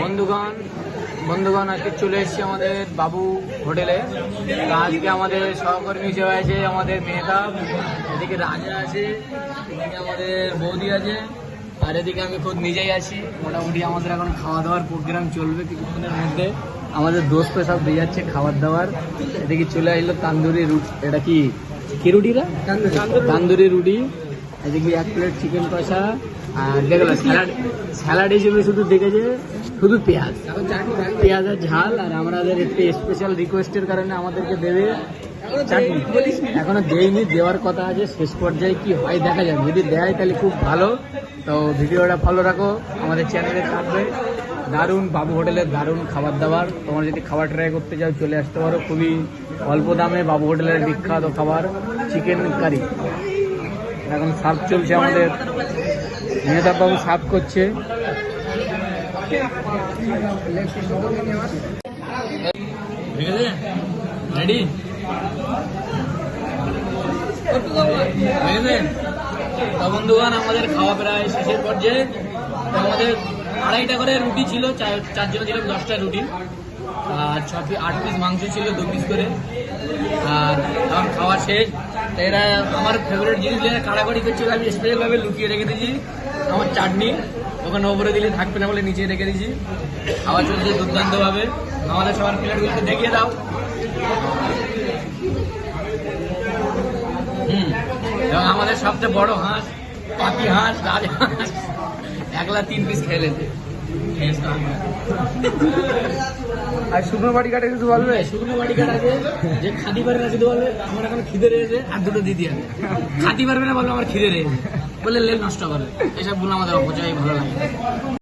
বন্ধুগণ আজকে চলে এসেছি আমাদের বাবু হোটেলে। আজকে আমাদের সহকর্মী হিসেবে আছে আমাদের মেহতাব, এদিকে রাজা আছে, এদিকে আমাদের বৌদি আছে, আর এদিকে আমি খুব নিজেই আছি। মোটামুটি আমাদের এখন খাওয়া দাওয়ার প্রোগ্রাম চলবে কিছুক্ষণের মধ্যে। আমাদের দোস্ত সব দিয়ে যাচ্ছে খাবার দাবার। এদিকে চলে আসলো তান্দুরি রুটি, এটা কি রুটিরা? তান্দুরি রুটি। এদিকে 1 প্লেট চিকেন কষা, আর দেখলো স্যালাড হিসেবে শুধু দেখেছে শুধু পেঁয়াজের ঝাল। আর আমাদের একটু স্পেশাল রিকোয়েস্টের কারণে আমাদেরকে দেবে চাটনি। এখনো দেয়নি, দেওয়ার কথা আছে, শেষ পর্যায়ে কি হয় দেখা যাবে। যদি দেয় তাহলে খুব ভালো। তো ভিডিওটা ফলো রাখো, আমাদের চ্যানেলে থাকবে। দারুণ বাবু হোটেলের দারুণ খাবার দাবার। তোমরা যদি খাবার ট্রাই করতে চাও চলে আসতে পারো। খুবই অল্প দামে বাবু হোটেলের বিখ্যাত খাবার চিকেন কারি। এখন সার্ভ চলছে, আমাদের মেহতাব বাবু সার্ভ করছে। রেডি? তো বন্ধুগণ আমাদের খাওয়া প্রায় শেষের পর্যায়ে। তো আমাদের 2.5টা করে রুটি ছিল, 4 জন ছিলাম, 10টা রুটি, আর 8 পিস মাংস ছিল, 2 পিস করে। আর আমার খাওয়া শেষ। এরা আমার ফেভারিট জিনিস যেটা কাড়াকাড়ি করছিল, আমি স্পেশালভাবে লুকিয়ে রেখে দিয়েছি আমার চাটনি। ওখানে ওপরে দিলে থাকবে না বলে নিচে রেখে দিয়েছি। খাওয়া চলছে দুর্দান্তভাবে। আমাদের সবার প্লেটগুলোকে দেখিয়ে দাও। এবং আমাদের সবচেয়ে বড় হাঁস, পাখি হাঁস, রাজহাঁস, 1 3 পিস খেলেছে। আর শুকনো বাড়ি কাটে কিছু বলবে? শুকনো বাড়ি কাট আছে, যে খাতি পারবে না শুধু বলবে আমার এখন খিদে রয়েছে, আর 2টো দিদি আছে। খাতি পারবে না বলবে আমার খিদে রয়েছে, বললে লেল নষ্ট করে। এসব গুলো আমাদের অপচয় ভালো লাগে।